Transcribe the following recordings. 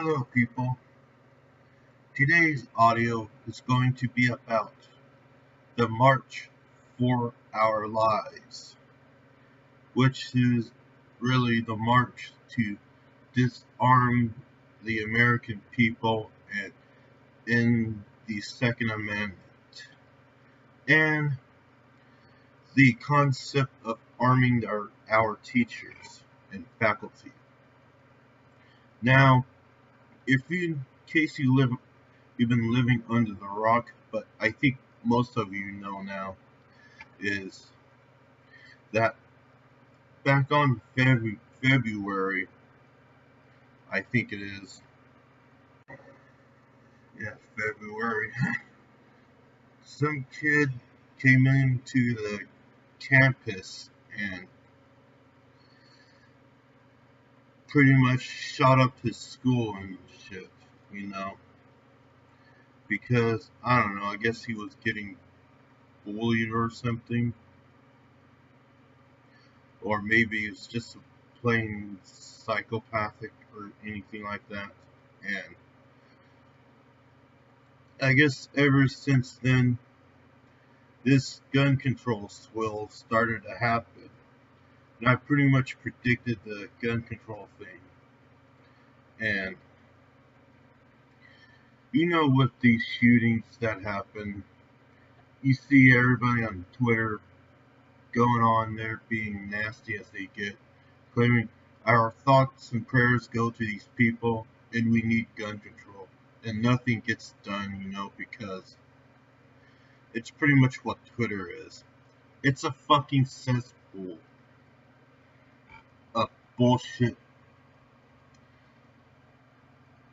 Hello, people. Today's audio is going to be about the March for Our Lives, which is really the march to disarm the American people and in the Second Amendment, and the concept of arming our teachers and faculty. Now, if you, in case you've been living under the rock, but I think most of you know now, is that back on February, I think it is, yeah, February, some kid came into the campus and pretty much shot up his school and shit, you know, because, I don't know, I guess he was getting bullied or something, or maybe it's just plain psychopathic or anything like that. And I guess ever since then, this gun control swill started to happen. And I pretty much predicted the gun control thing. And you know, with these shootings that happen, you see everybody on Twitter going on there being nasty as they get, claiming our thoughts and prayers go to these people and we need gun control. And nothing gets done, you know, because it's pretty much what Twitter is. It's a fucking cesspool of bullshit,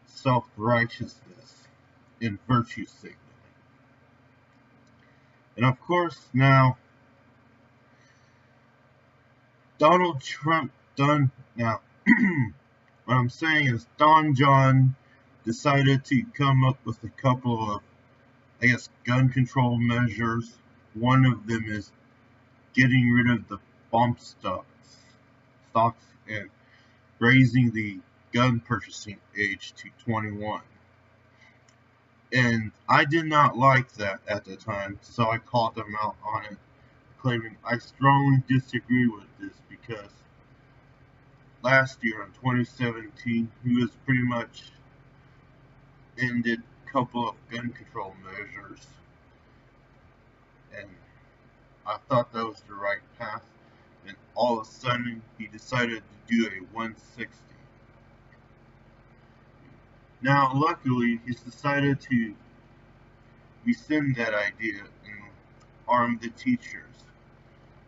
self-righteousness, and virtue signaling. And of course, now, Donald Trump done now. What I'm saying is Don John decided to come up with a couple of, I guess, gun control measures. One of them is getting rid of the bump stocks and raising the gun purchasing age to 21. And I did not like that at the time, so I called them out on it, claiming I strongly disagree with this because last year in 2017, he was pretty much ended a couple of gun control measures, and I thought that was the right path. And all of a sudden, he decided to do a 160. Now, luckily, he's decided to rescind that idea and arm the teachers.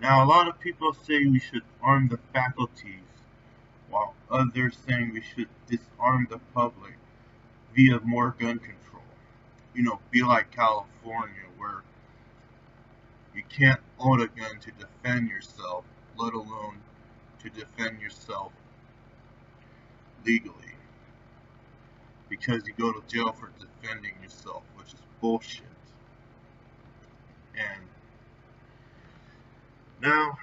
Now, a lot of people say we should arm the faculties, while others saying we should disarm the public via more gun control. You know, be like California, where you can't own a gun to defend yourself, let alone to defend yourself legally. Because you go to jail for defending yourself, which is bullshit. And now,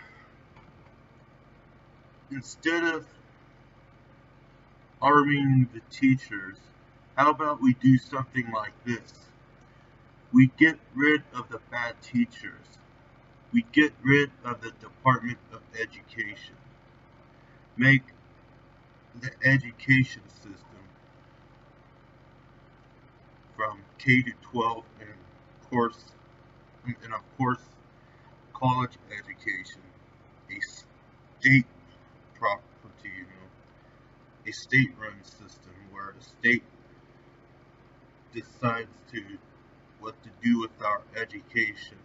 instead of arming the teachers, how about we do something like this? We get rid of the bad teachers. We get rid of the Department of Education. Make the education system from K to 12 and of course college education a state property, you know, a state-run system where the state decides to what to do with our education,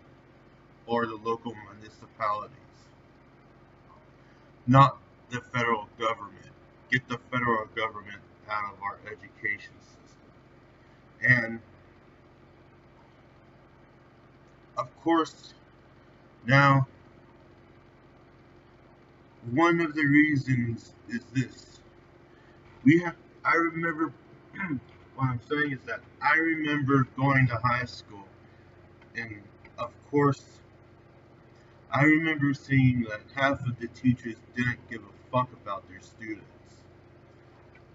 or the local municipalities, not the federal government. Get the federal government out of our education system. And of course, now, one of the reasons is this. I remember, what I'm saying is that I remember going to high school, and of course, I remember seeing that half of the teachers didn't give a fuck about their students,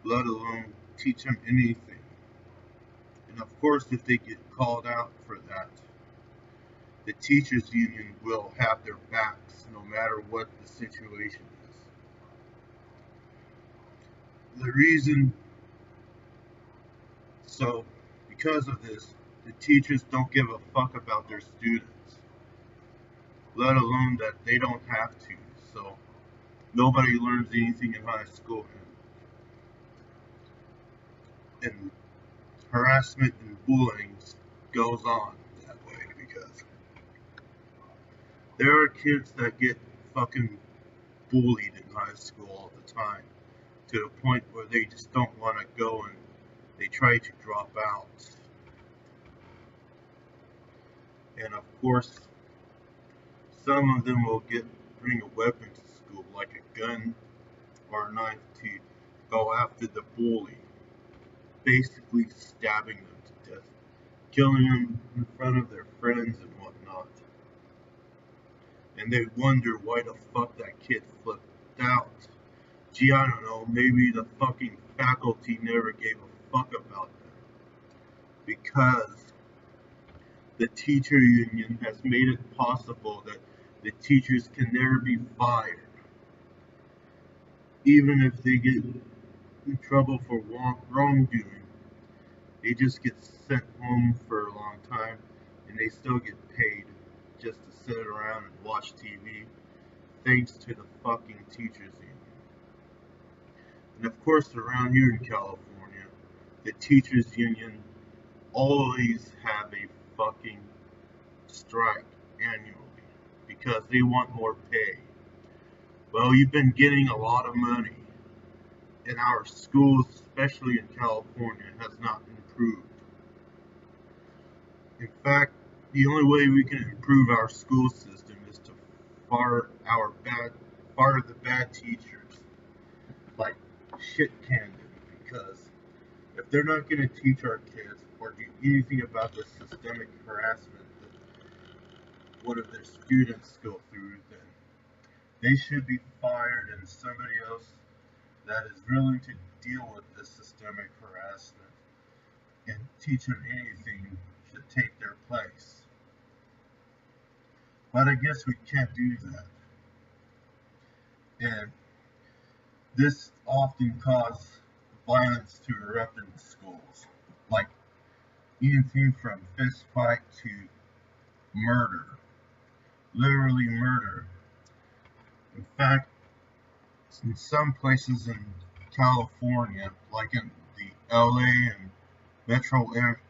let alone teach them anything. And of course, if they get called out for that, the teachers union will have their backs no matter what the situation is. The reason so because of this, the teachers don't give a fuck about their students, let alone that they don't have to. So nobody learns anything in high school, and harassment and bullying goes on that way because there are kids that get fucking bullied in high school all the time to the point where they just don't want to go and they try to drop out. And of course, some of them will bring a weapon to school, like a gun or a knife, to go after the bully, basically stabbing them to death, killing them in front of their friends and whatnot. And they wonder why the fuck that kid flipped out. Gee, I don't know, maybe the fucking faculty never gave a fuck about them. Because the teacher union has made it possible that the teachers can never be fired. Even if they get in trouble for wrongdoing, they just get sent home for a long time and they still get paid just to sit around and watch TV, thanks to the fucking teachers union. And of course, around here in California, the teachers union always have a fucking strike annually because they want more pay. Well, you've been getting a lot of money, and our schools, especially in California, has not improved. In fact, the only way we can improve our school system is to fire the bad teachers, like shit canned, because if they're not going to teach our kids or do anything about the systemic harassment that one of their students go through, then they should be fired, and somebody else that is willing to deal with this systemic harassment and teach them anything should take their place. But I guess we can't do that. And this often causes violence to erupt in schools. Like anything from fist fight to murder. Literally murder. In fact, in some places in California, like in the LA metropolitan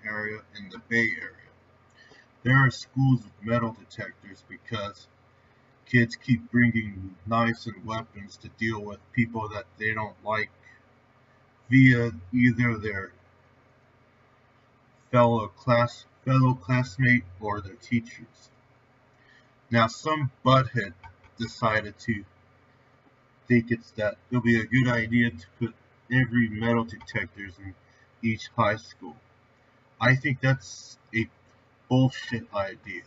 area and the Bay Area, there are schools with metal detectors because kids keep bringing knives and weapons to deal with people that they don't like via either their fellow classmate or their teachers. Now, some butthead decided to think it'll be a good idea to put every metal detectors in each high school. I think that's a bullshit idea.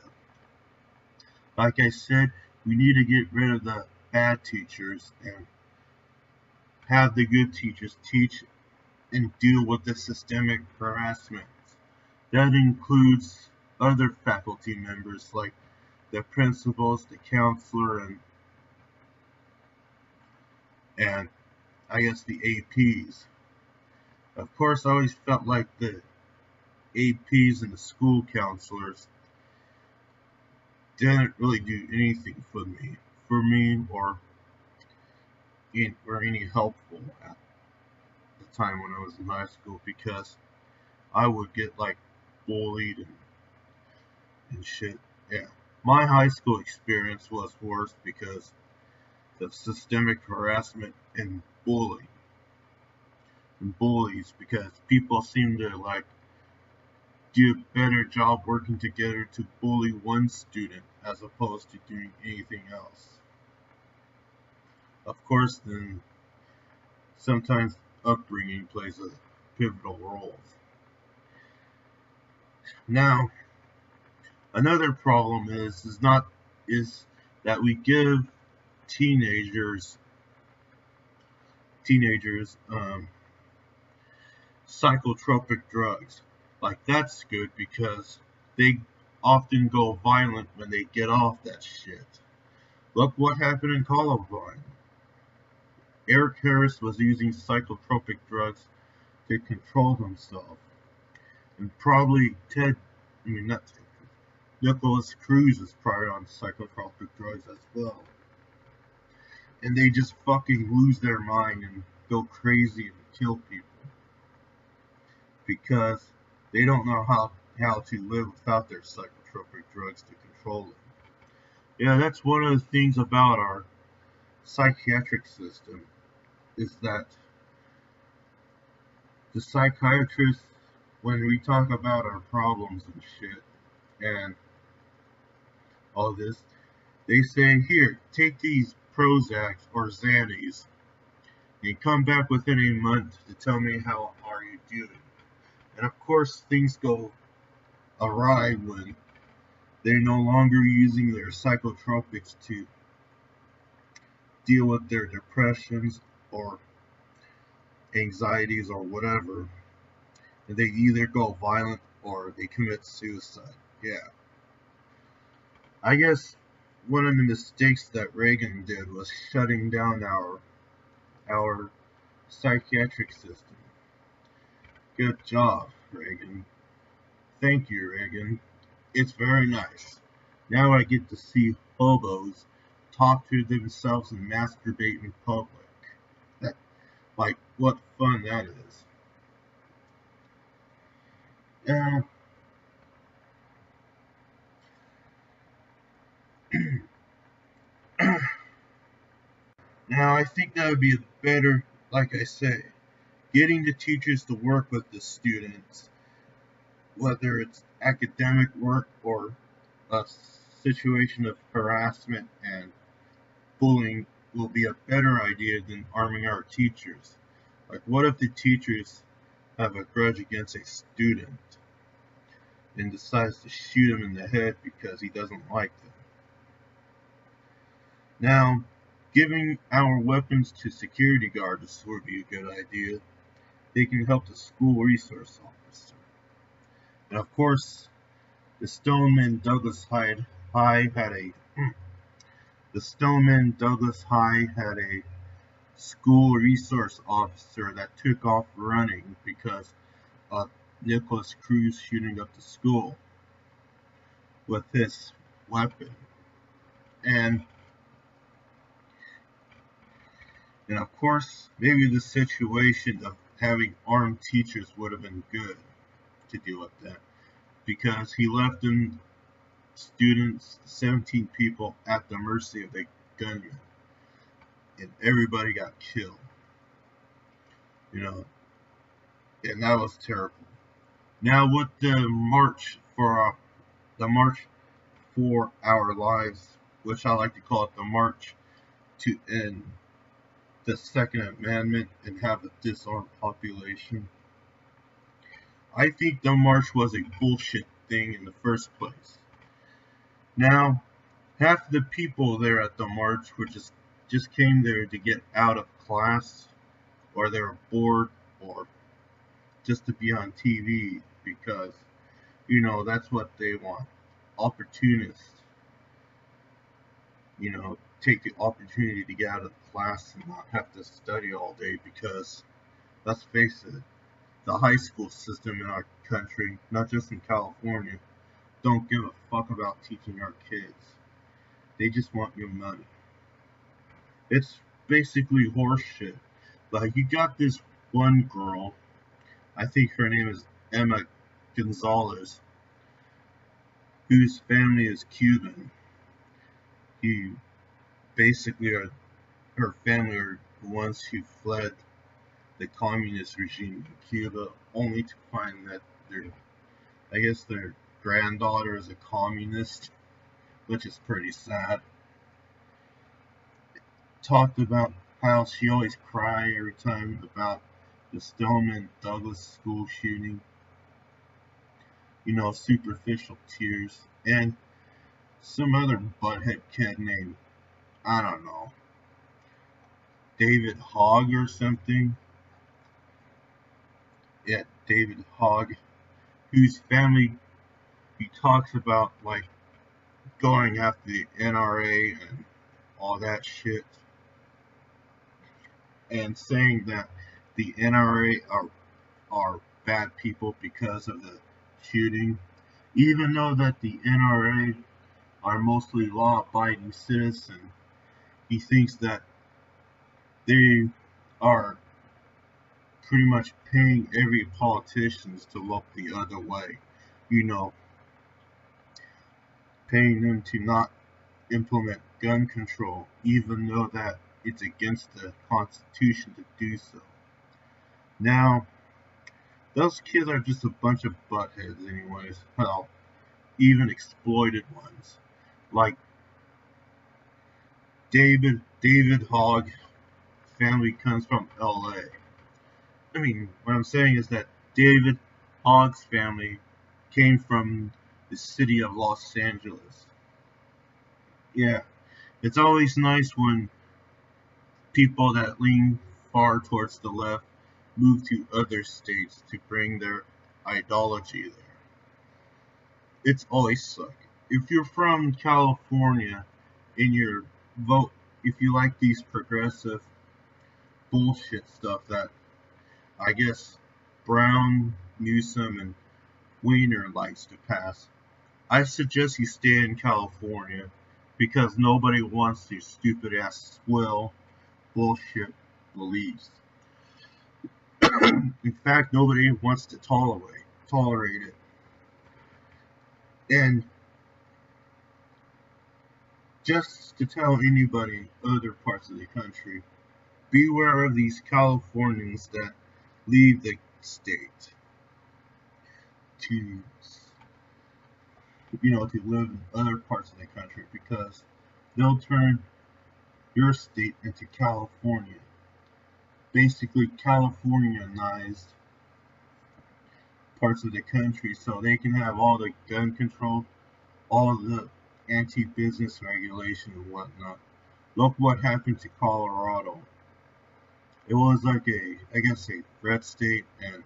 Like I said, we need to get rid of the bad teachers and have the good teachers teach and deal with the systemic harassment. That includes other faculty members like the principals, the counselor, and I guess the APs. Of course, I always felt like the APs and the school counselors didn't really do anything for me, or any helpful at the time when I was in high school, because I would get like bullied and shit. Yeah, my high school experience was worse because of systemic harassment and bullying and bullies, because people seem to like do a better job working together to bully one student as opposed to doing anything else. Of course, then sometimes upbringing plays a pivotal role. Now, another problem is that we give teenagers teenagers psychotropic drugs. Like that's good because they often go violent when they get off that shit. Look what happened in Columbine. Eric Harris was using psychotropic drugs to control himself. And probably not Ted, Nicholas Cruz is probably on psychotropic drugs as well. And they just fucking lose their mind and go crazy and kill people because they don't know how to live without their psychotropic drugs to control it. Yeah, that's one of the things about our psychiatric system is that the psychiatrists, when we talk about our problems and shit and all this, they say, here, take these Prozacs or Xannies and come back within a month to tell me how are you doing. And of course, things go awry when they're no longer using their psychotropics to deal with their depressions or anxieties or whatever. And they either go violent or they commit suicide. Yeah. I guess one of the mistakes that Reagan did was shutting down our psychiatric system. Good job, Reagan. Thank you, Reagan. It's very nice. Now I get to see hobos talk to themselves and masturbate in public. That, like, what fun that is. Uh, Now I think that would be better, like I say, getting the teachers to work with the students, whether it's academic work or a situation of harassment and bullying, will be a better idea than arming our teachers. Like, what if the teachers have a grudge against a student and decides to shoot him in the head because he doesn't like them? Now, giving our weapons to security guards would be a good idea. They can help the school resource officer. And of course, the Stoneman Douglas High had a the Stoneman Douglas High had a school resource officer that took off running because of Nicholas Cruz shooting up the school with his weapon. And of course, maybe the situation of having armed teachers would have been good to deal with that because he left them students, 17 people, at the mercy of the gunman, and everybody got killed. And that was terrible. Now with the march for our lives, which I like to call it the march to end the Second Amendment and have a disarmed population, I think the march was a bullshit thing in the first place. Now, half the people there at the march were just came there to get out of class, or they were bored, or just to be on TV because, that's what they want. Opportunists, take the opportunity to get out of class and not have to study all day because, let's face it, the high school system in our country, not just in California, don't give a fuck about teaching our kids. They just want your money. It's basically horseshit. Like, you got this one girl, I think her name is Emma Gonzalez, whose family is Cuban. He basically her family are the ones who fled the communist regime in Cuba, only to find that their granddaughter is a communist, which is pretty sad. Talked about how she always cried every time about the Stoneman Douglas school shooting. Superficial tears. And some other butthead kid named, I don't know. David Hogg or something. Yeah, David Hogg, whose family he talks about like going after the NRA and all that shit, and saying that the NRA are bad people because of the shooting, even though that the NRA are mostly law-abiding citizens. He thinks that they are pretty much paying every politician to look the other way. You know, paying them to not implement gun control, even though that it's against the Constitution to do so. Now, those kids are just a bunch of buttheads anyways. Well, even exploited ones. Like David Hogg family comes from LA. I mean, what I'm saying is that David Hogg's family came from the city of Los Angeles. Yeah, it's always nice when people that lean far towards the left move to other states to bring their ideology there. It's always suck. If you're from California and your vote, if you like these progressive bullshit stuff that I guess Brown, Newsom, and Weiner likes to pass, I suggest you stay in California because nobody wants your stupid ass swill bullshit beliefs. In fact, nobody wants to tolerate it. And just to tell anybody in other parts of the country, beware of these Californians that leave the state to to live in other parts of the country because they'll turn your state into California. Basically Californianized parts of the country so they can have all the gun control, all the anti-business regulation and whatnot. Look what happened to Colorado. It was like I guess a red state, and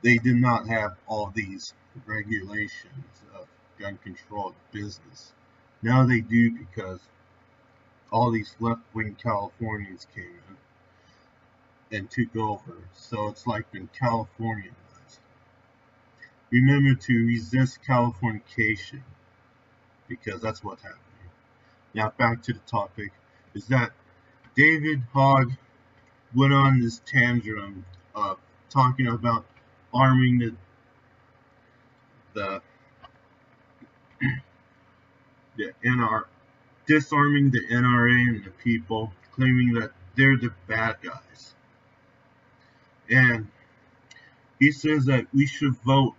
they did not have all these regulations of gun control business. Now they do because all these left-wing Californians came in and took over. So it's like been Californianized. Remember to resist Californication because that's what's happening. Now back to the topic is that David Hogg went on this tantrum of talking about arming the NR, disarming the NRA and the people, claiming that they're the bad guys. And he says that we should vote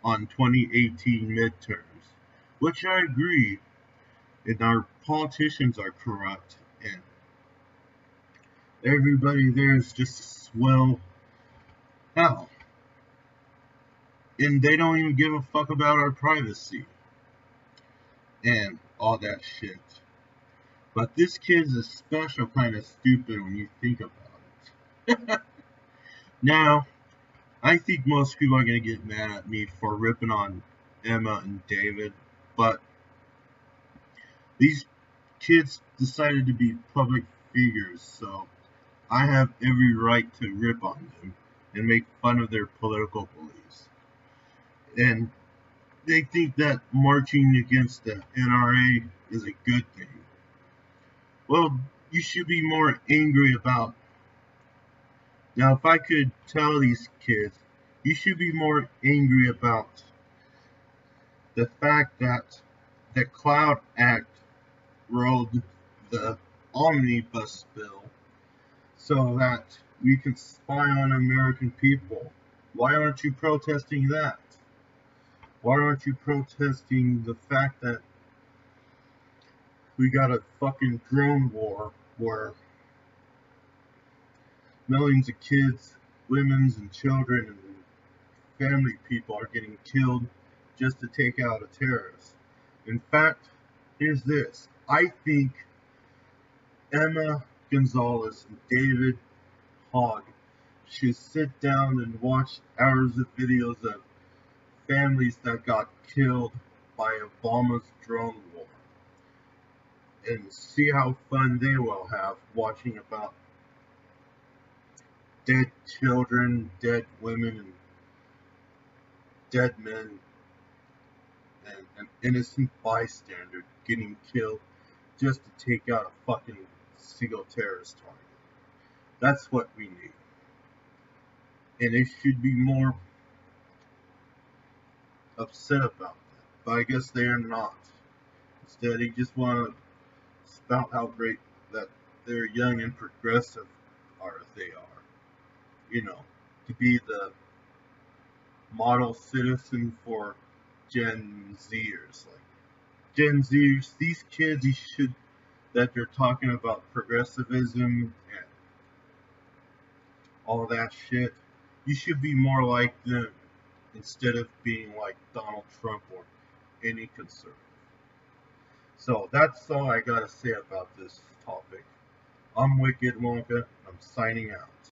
on 2018 midterms, which I agree. And our politicians are corrupt, and everybody there is just a swell hell. And they don't even give a fuck about our privacy and all that shit. But this kid's a special kind of stupid when you think about it. Now, I think most people are going to get mad at me for ripping on Emma and David, but these kids decided to be public figures, so I have every right to rip on them and make fun of their political beliefs. And they think that marching against the NRA is a good thing. Well, you should be more angry about. Now, if I could tell these kids, you should be more angry about the fact that the Cloud Act rolled the omnibus bill so that we can spy on American people. Why aren't you protesting that? Why aren't you protesting the fact that we got a fucking drone war where millions of kids, women, and children and family people are getting killed just to take out a terrorist? In fact, here's this. I think Emma Gonzalez and David Hogg should sit down and watch hours of videos of families that got killed by Obama's drone war and see how fun they will have watching about dead children, dead women, and dead men, and an innocent bystander getting killed just to take out a fucking single terrorist target. That's what we need. And they should be more upset about that. But I guess they are not. Instead, they just want to spout how great that they're young and progressive are they are. You know, to be the model citizen for Gen Zers. Like Gen Zers, these kids, you should that they're talking about progressivism and all that shit. You should be more like them instead of being like Donald Trump or any conservative. So that's all I gotta say about this topic. I'm Wicked Wonka. I'm signing out.